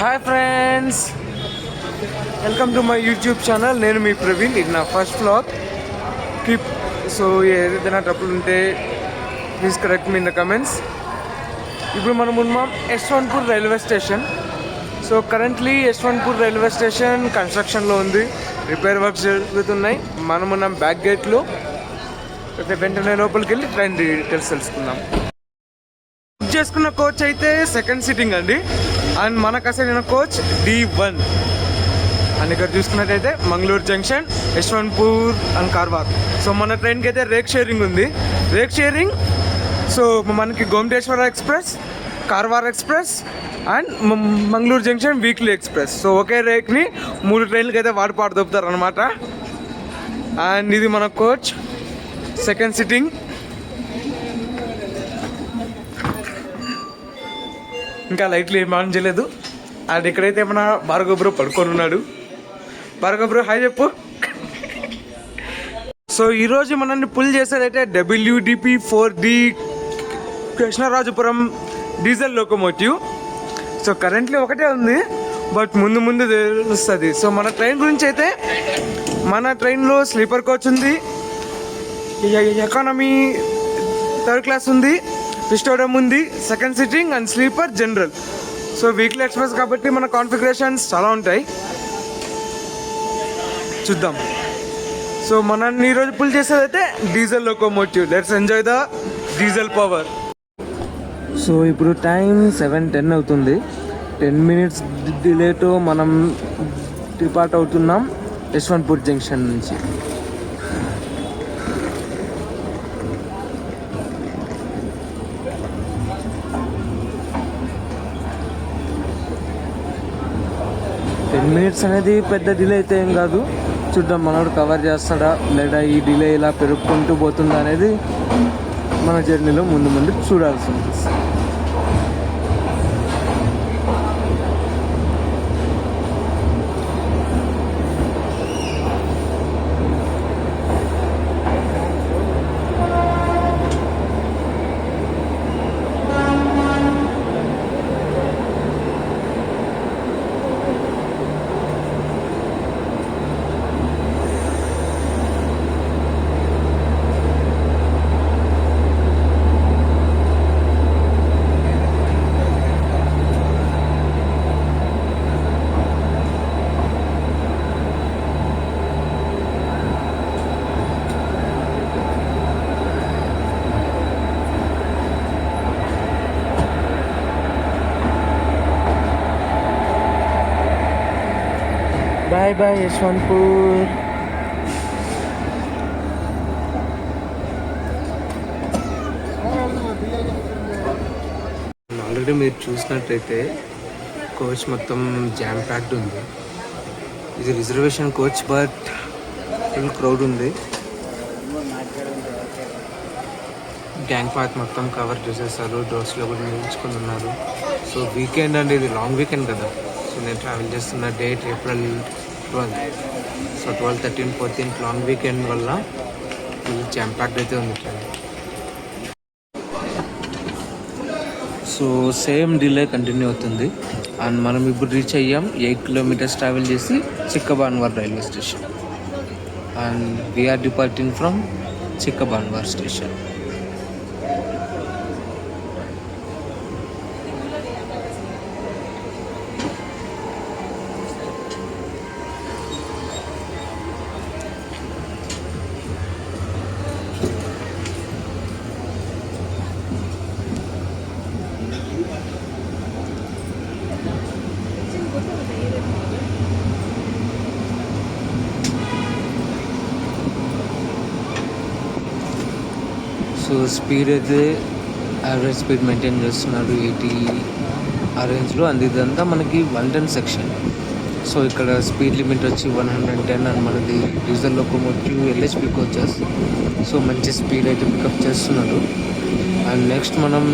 Hi friends, welcome to my YouTube channel. నేను మీ ప్రవీణ్. ఇది నా ఫస్ట్ వ్లాగ్. కీప్ సో ఏదైనా డబ్బులు ఉంటే please correct me in the comments. ఇప్పుడు మనం ఉన్నాం Yeshwantpur railway station. So currently Yeshwantpur railway station కన్స్ట్రక్షన్లో ఉంది, రిపేర్ వర్క్స్ జరుగుతున్నాయి. మనం ఉన్నాం బ్యాక్ గేట్లో. వెంటనే లోపలికి వెళ్ళి ట్రైన్ డీటెయిల్స్ తెలుసుకుందాం. బుక్ చేసుకున్న కోచ్ అయితే సెకండ్ సిట్టింగ్ అండి, అండ్ మనకు అసలు కోచ్ D1. అండ్ ఇక్కడ చూసుకున్నట్టయితే Mangaluru junction, Yeshwantpur and Karwar. So మన ట్రైన్కి అయితే రేక్ షేరింగ్ ఉంది. రేక్ షేరింగ్ సో మనకి Gomateshwara express, Karwar express and Mangaluru junction weekly express. So ఒకే రేక్ని 3 ట్రైన్లకి అయితే వాడు దొప్పుతారు అనమాట. అండ్ ఇది మన కోచ్ సెకండ్ సిట్టింగ్. ఇంకా లైట్లు ఏం ఆన్ చేయలేదు. అండ్ ఇక్కడైతే ఏమన్నా భార్గవ్ బ్రో పడుకొని ఉన్నాడు. భార్గవ్ బ్రో హాయ్ చెప్పు. సో ఈరోజు మనల్ని పుల్ చేసేదైతే WDP 4D Krishnarajapuram diesel locomotive. So currently ఒకటే ఉంది, బట్ ముందు తెలుస్తుంది. సో మన ట్రైన్ గురించి అయితే మన ట్రైన్లో స్లీపర్ కోచ్ ఉంది, ఎకానమీ థర్డ్ క్లాస్ ఉంది, పిస్టోడమ్ ఉంది, second sitting and sleeper general. So weekly express కాబట్టి మన కాన్ఫిగరేషన్స్ చాలా ఉంటాయి, చూద్దాం. సో మనల్ని ఈరోజు పుల్ చేసేదైతే diesel locomotive. Let's enjoy the diesel power. So ఇప్పుడు టైం 7:10 అవుతుంది. 10 minutes డిలేతో మనం డిపార్ట్ అవుతున్నాం యశ్వంత్పూర్ జంక్షన్ నుంచి. మినిట్స్ అనేది పెద్ద డిలే అయితే ఏం కాదు, చూద్దాం మనోడు కవర్ చేస్తాడా లేదా ఈ డిలే ఇలా పెరుగుకుంటూ పోతుందా అనేది మన జర్నీలో ముందు చూడాల్సి ఉంటుంది. Bye bye Yesvantpur. ఆల్రెడీ మీరు చూసినట్టయితే కోచ్ మొత్తం జామ్ ప్యాక్డ్ ఉంది. ఇది reservation coach, but full crowd ఉంది. గ్యాంగ్ పాత్ మొత్తం కవర్ చేసేసారు, డోర్స్లో కూడా నిలుచుకొని ఉన్నారు. సో వీకెండ్ అండి, ఇది లాంగ్ వీకెండ్ కదా. సో నేను ట్రావెల్ చేస్తున్న date April 12. So 12, 13, 14 long weekend వల్ల ఫుల్ జామ్ ప్యాక్డ్ అయితే ఉంది train. So same delay continue అవుతుంది. అండ్ మనం ఇప్పుడు రీచ్ అయ్యాం 8 kilometers ట్రావెల్ చేసి Chikkabanavar railway station. And we're departing from Chikkabanavar station. So speed అయితే యావరేజ్ స్పీడ్ మెయింటైన్ చేస్తున్నాడు 80 ఆ రేంజ్లో. అండ్ ఇదంతా మనకి 110 సెక్షన్. సో ఇక్కడ స్పీడ్ లిమిట్ వచ్చి 110. అండ్ మనది diesel locomotive LHP coaches. So మంచి స్పీడ్ అయితే పికప్ చేస్తున్నాడు. అండ్ నెక్స్ట్ మనం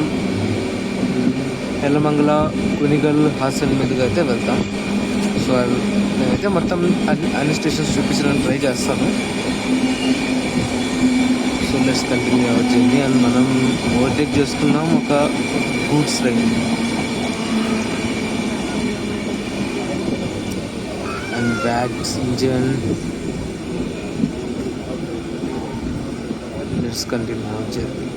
నెలమంగళ, కునిగల్, హాసన్ మీదుగా అయితే వెళ్తాం. సో నేనైతే మొత్తం అన్ని స్టేషన్స్ చూపించడానికి ట్రై చేస్తాను. So let's continue our journey. And మనం ఓవర్టేక్ చేసుకున్నాం ఒక goods train. Bags, engine, let's continue journey.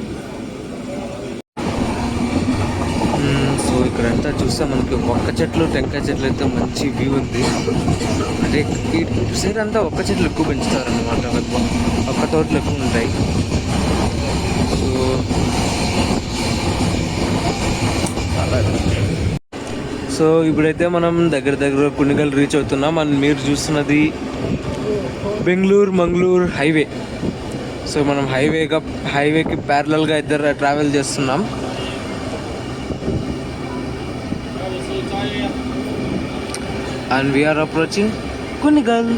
So ఇక్కడంతా చూస్తే మనకి ఒక్క చెట్లు, టెంకాయ చెట్లు అయితే మంచి వ్యూ ఉంది. అంటే ఇటు సైడ్ అంతా ఒక్క చెట్లు ఎక్కువ పెంచుతారు అన్నమాట, ఒక్క తోటలు ఎక్కువ ఉంటాయి. సో ఇప్పుడైతే మనం దగ్గర కునిగల్ రీచ్ అవుతున్నాం. అండ్ మీరు చూస్తున్నది బెంగళూరు మంగళూరు హైవే. సో మనం హైవేకి ప్యారలల్గా ఇద్దరు ట్రావెల్ చేస్తున్నాం. And we're approaching Kunigal.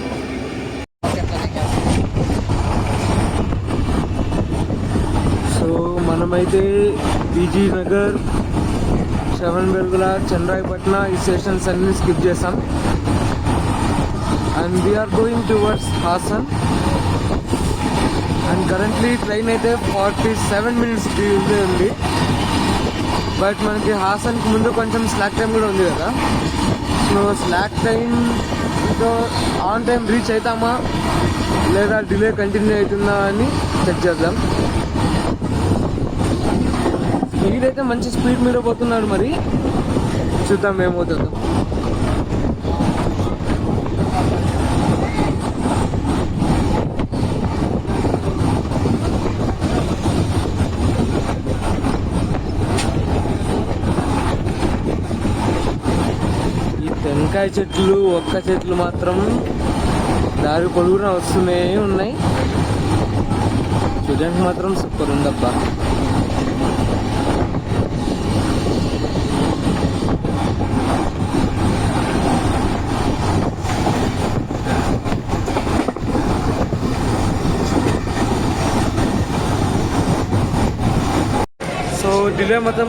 So మనమైతే బీజీ నగర్, శవన్ బెల్గుల, చంద్రాయపట్న ఈ స్టేషన్స్ అన్ని స్కిప్ చేసాం. And we're going towards Hassan. And currently train అయితే 47 minutes ఉంది. బట్ మనకి హాసన్కి ముందు కొంచెం స్లాక్ టైం కూడా ఉంది కదా. సో స్లాక్ టైంతో ఆన్ టైం రీచ్ అవుతామా లేదా డిలే కంటిన్యూ అవుతుందా అని చెక్ చేద్దాం. మీరైతే మంచి స్పీడ్ మీద పోతున్నారు, మరి చూద్దాం ఏమవుతుందో. టెంకాయ చెట్లు, ఒక్క చెట్లు మాత్రం దారి పొడుగున వస్తూనే ఉన్నాయి. చూడడానికి మాత్రం సూపర్ ఉందబ్బా. సో డిలే మొత్తం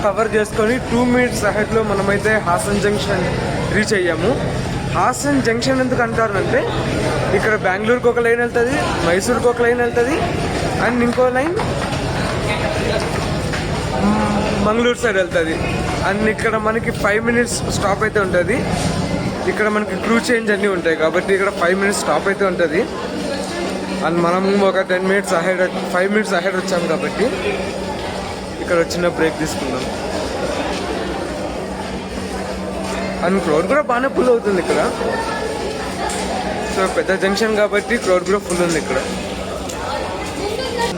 కవర్ చేసుకొని 2 minutes అహెడ్లో మనమైతే హాసన్ జంక్షన్ రీచ్ అయ్యాము. హాసన్ జంక్షన్ ఎందుకు అంటారంటే ఇక్కడ బెంగళూరుకి ఒక లైన్ వెళ్తుంది, మైసూర్కి ఒక లైన్ వెళ్తుంది, అండ్ ఇంకో లైన్ మంగళూరు సైడ్ వెళ్తుంది. అండ్ ఇక్కడ మనకి 5 minutes స్టాప్ అయితే ఉంటుంది. ఇక్కడ మనకి క్రూ చేంజ్ అన్నీ ఉంటాయి కాబట్టి ఇక్కడ 5 minutes స్టాప్ అయితే ఉంటుంది. అండ్ మనం ఒక 10 minutes అహెడ్, 5 minutes అహెడ్ వచ్చాము కాబట్టి ఇక్కడ చిన్న బ్రేక్ తీసుకుందాం. అండ్ క్రౌడ్ కూడా బాగానే ఫుల్ అవుతుంది ఇక్కడ. సో పెద్ద జంక్షన్ కాబట్టి క్రౌడ్ కూడా ఫుల్ ఉంది ఇక్కడ.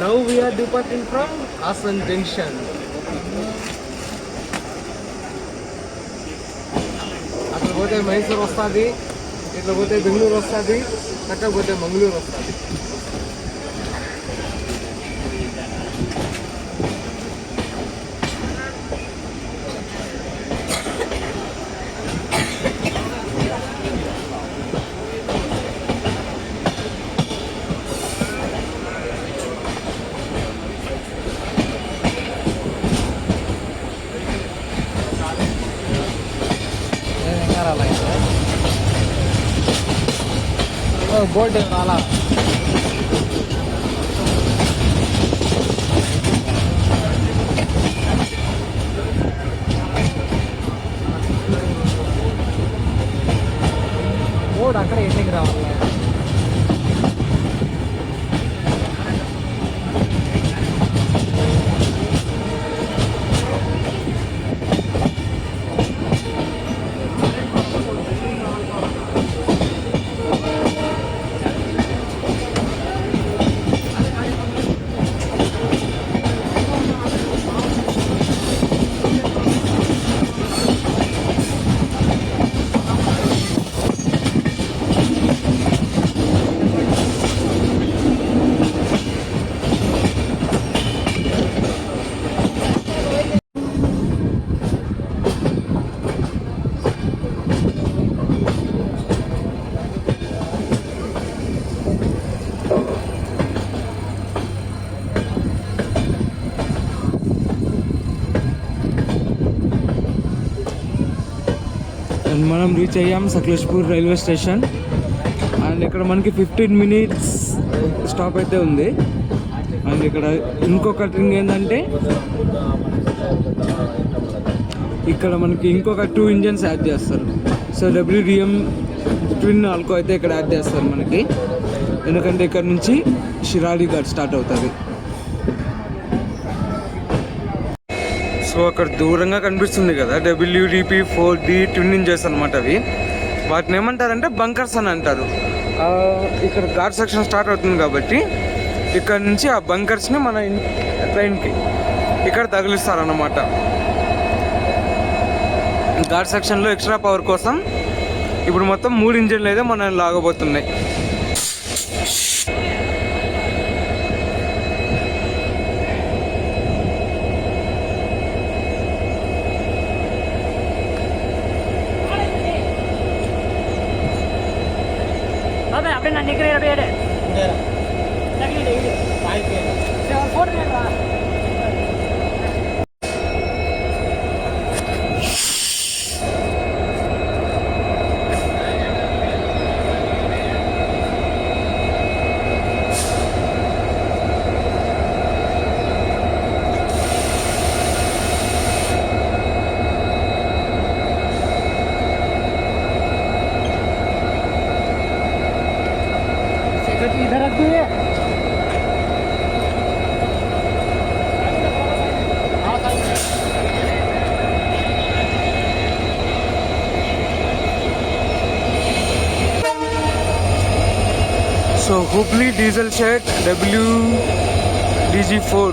Now we're departing from Hassan junction. అక్కడ పోతే మైసూర్ వస్తుంది, ఇట్లా పోతే బెంగళూరు వస్తుంది, అక్కడ పోతే మంగళూరు వస్తుంది. బోర్డు అలా బోర్డు అక్కడ ఎన్నికి రావాలి. అండ్ మనం రీచ్ అయ్యాం సకలేష్పూర్ రైల్వే స్టేషన్. అండ్ ఇక్కడ మనకి 15 minutes స్టాప్ అయితే ఉంది. అండ్ ఇక్కడ ఇంకొక థింగ్ ఏంటంటే ఇక్కడ మనకి ఇంకొక 2 engines యాడ్ చేస్తారు. సో WDM ట్విన్ ఆల్కో అయితే ఇక్కడ యాడ్ చేస్తారు మనకి, ఎందుకంటే ఇక్కడ నుంచి షిరాడి ఘాట్ స్టార్ట్ అవుతుంది. సో అక్కడ దూరంగా కనిపిస్తుంది కదా WDP4D ట్విన్ ఇంజన్స్ అనమాట. అవి వాటిని ఏమంటారంటే బంకర్స్ అని అంటారు. ఇక్కడ ఘాట్ సెక్షన్ స్టార్ట్ అవుతుంది కాబట్టి ఇక్కడ నుంచి ఆ బంకర్స్ని మన ట్రైన్కి ఇక్కడ తగిలిస్తారన్నమాట. ఘాట్ సెక్షన్లో ఎక్స్ట్రా పవర్ కోసం ఇప్పుడు మొత్తం 3 ఇంజన్లు అయితే మనం లాగబోతున్నాయి. इधर रख दिए। So Hubli diesel shed WDG4.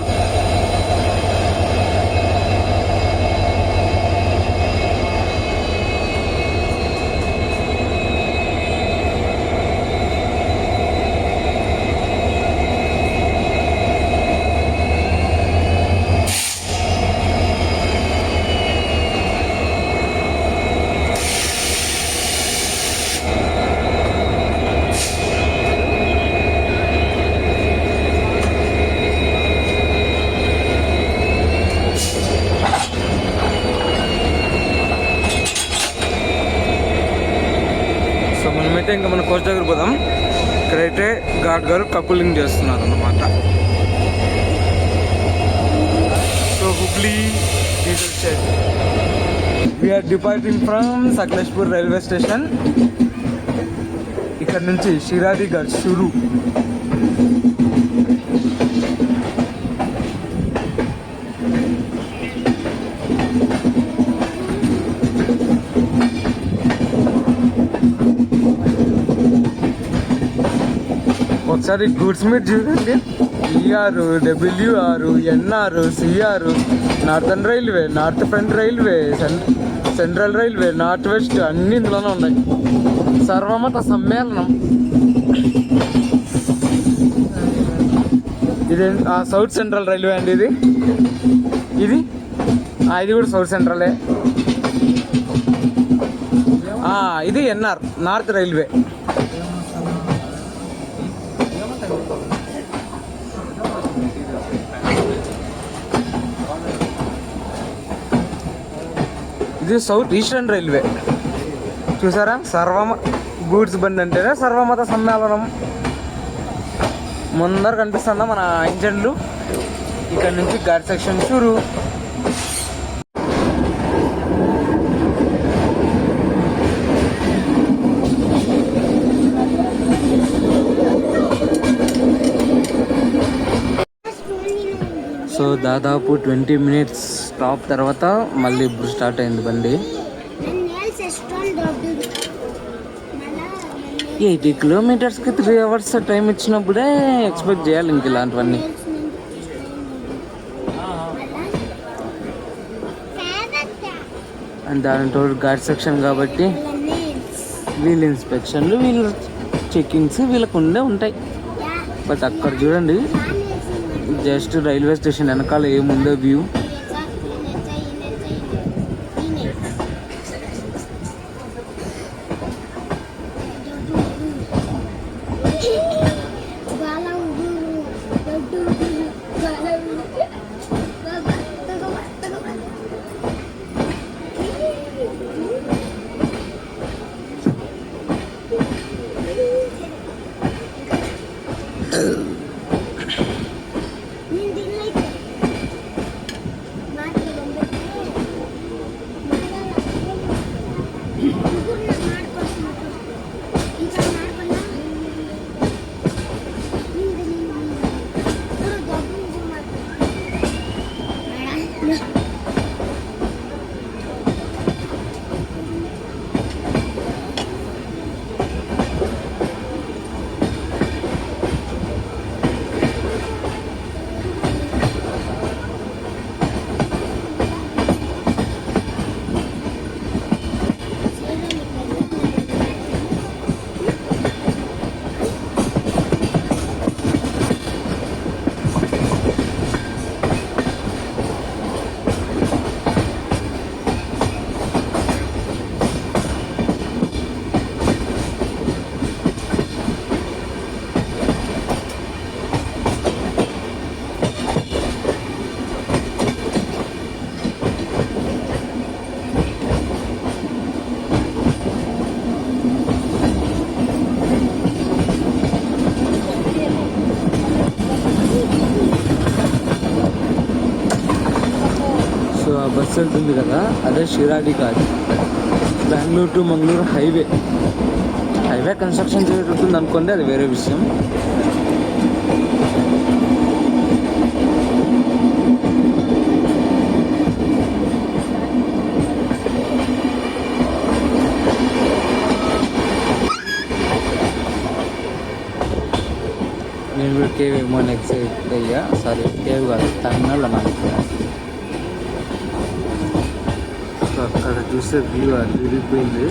మనమైతే ఇంకా మన కోచ్ దగ్గర పోదాం. ఇక్కడైతే ఘాట్ గారు కపులింగ్ చేస్తున్నారు అన్నమాట. So Hubli diesel shed, we're departing from Sakleshpur railway station. ఇక్కడ నుంచి షిరాడి ఘాట్ షురు. ఒకసారి గూడ్స్ మీట్ చూడండి. ER, WR, NR, CR, northern railway, north front railway, central railway, north west అన్నీ ఇందులోనే ఉన్నాయి. సర్వమత సమ్మేళనం. ఇది సౌత్ సెంట్రల్ రైల్వే అండి. ఇది కూడా సౌత్ సెంట్రలే. ఇది NR, నార్త్ రైల్వే. ఇది సౌత్ ఈస్టర్న్ రైల్వే. చూసారా, గూడ్స్ బండి అంటేనే సర్వమత సమ్మేళనం. ముందర కనిపిస్తుందా మన ఇంజన్లు. ఇక్కడ నుంచి ఘాట్ సెక్షన్ షురు. సో దాదాపు 20 మినిట్స్ స్టాప్ తర్వాత మళ్ళీ ఇప్పుడు స్టార్ట్ అయింది బండి. 80 కిలోమీటర్స్కి 3 అవర్స్ టైం ఇచ్చినప్పుడే ఎక్స్పెక్ట్ చేయాలి ఇంక ఇలాంటివన్నీ. అండ్ దాంట్లో ఘాట్ సెక్షన్ కాబట్టి వీల్ ఇన్స్పెక్షన్లు, వీల్ చెకింగ్స్ వీళ్ళకు ఉండే ఉంటాయి. బట్ అక్కడ చూడండి, జస్ట్ రైల్వే స్టేషన్ వెనకాల ఏముందో వ్యూ. సో ఆ బస్సు వెళ్తుంది కదా, అదే Shiradi ghat, Bengaluru to Mangaluru highway. Highway construction జరుగుతుంది అనుకోండి, అది వేరే విషయం. నేను కూడా కేవ్ ఏమో ఎక్సైట్ అయ్యా. సారీ, కేవ్ కాదు, టర్మినల్ అన్నాను. సో అక్కడ చూస్తే వ్యూ అది విరిగిపోయింది.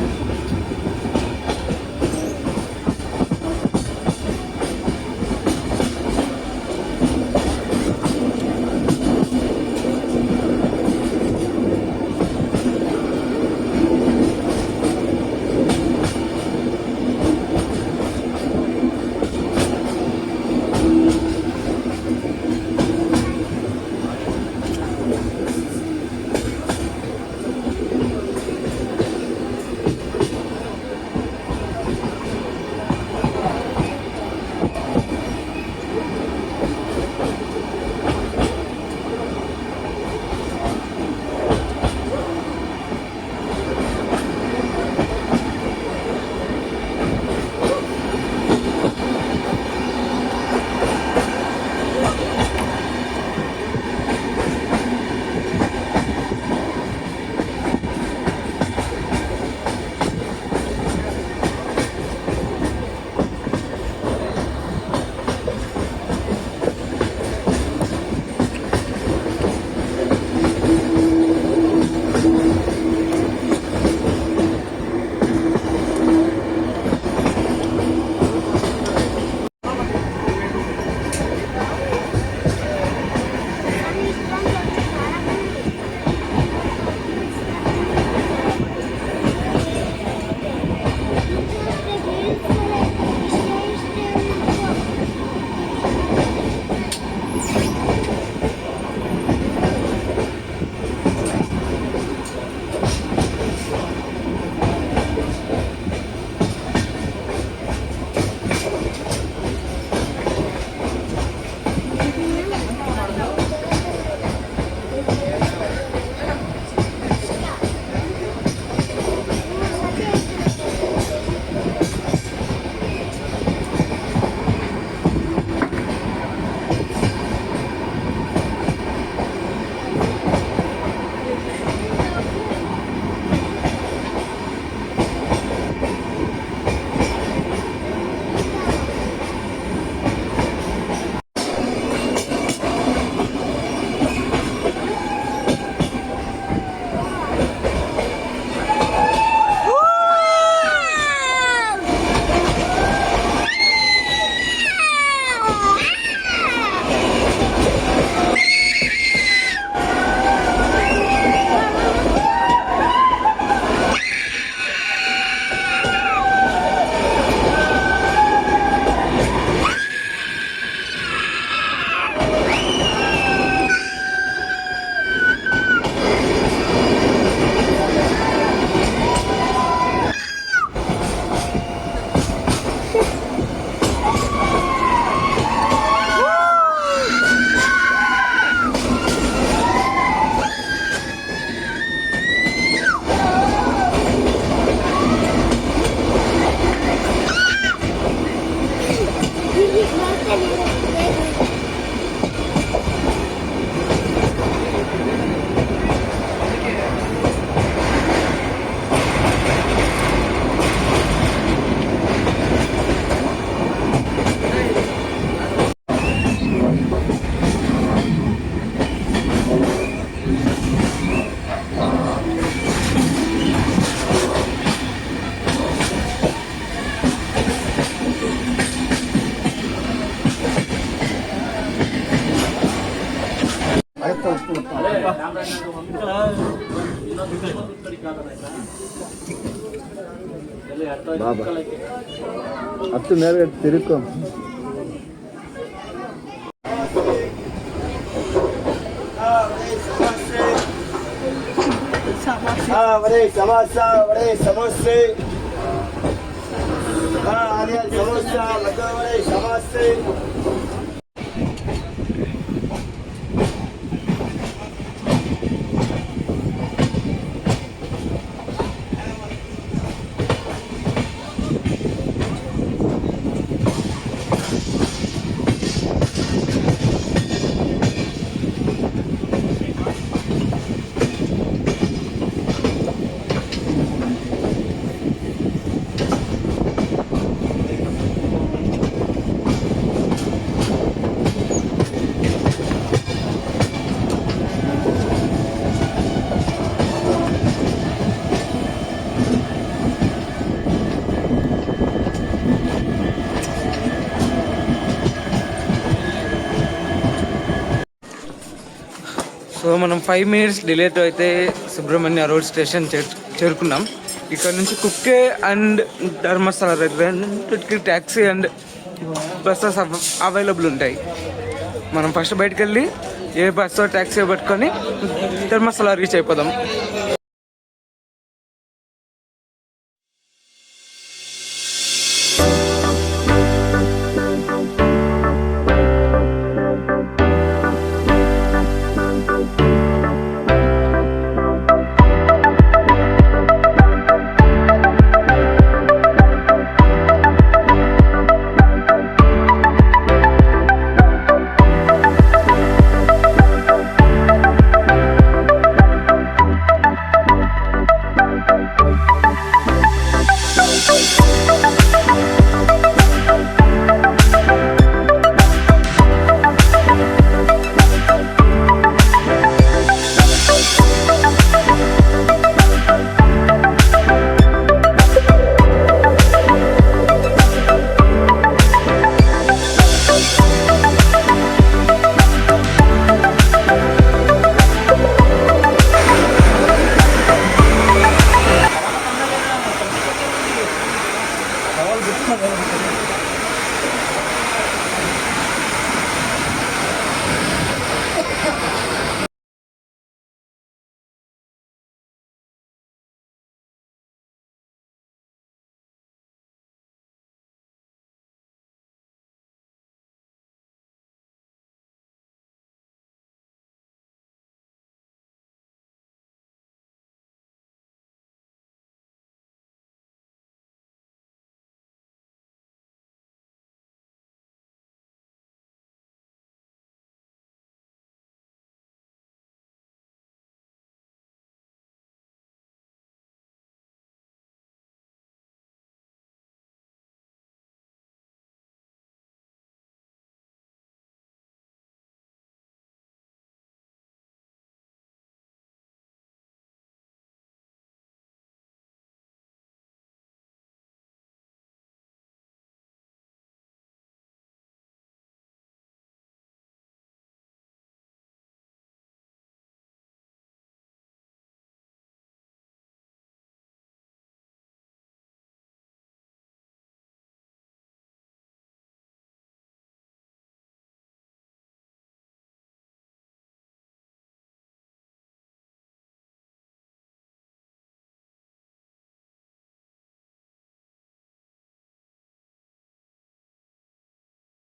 బాబా అత్తు నేరుగా తిరుక్కో. बड़े समोसा बड़े समोसे आलिया समोसा लगा बड़े समोसे సో మనం 5 మినిట్స్ డిలేతో అయితే సుబ్రహ్మణ్య రోడ్ స్టేషన్ చేరుకున్నాం. ఇక్కడ నుంచి కుక్కే అండ్ ధర్మస్థల రెండింటికి ట్యాక్సీ అండ్ బస్సెస్ అవైలబుల్ ఉంటాయి. మనం ఫస్ట్ బయటకు వెళ్ళి ఏ బస్సో ట్యాక్సీ పట్టుకొని ధర్మస్థల రీచ్ అయిపోదాం.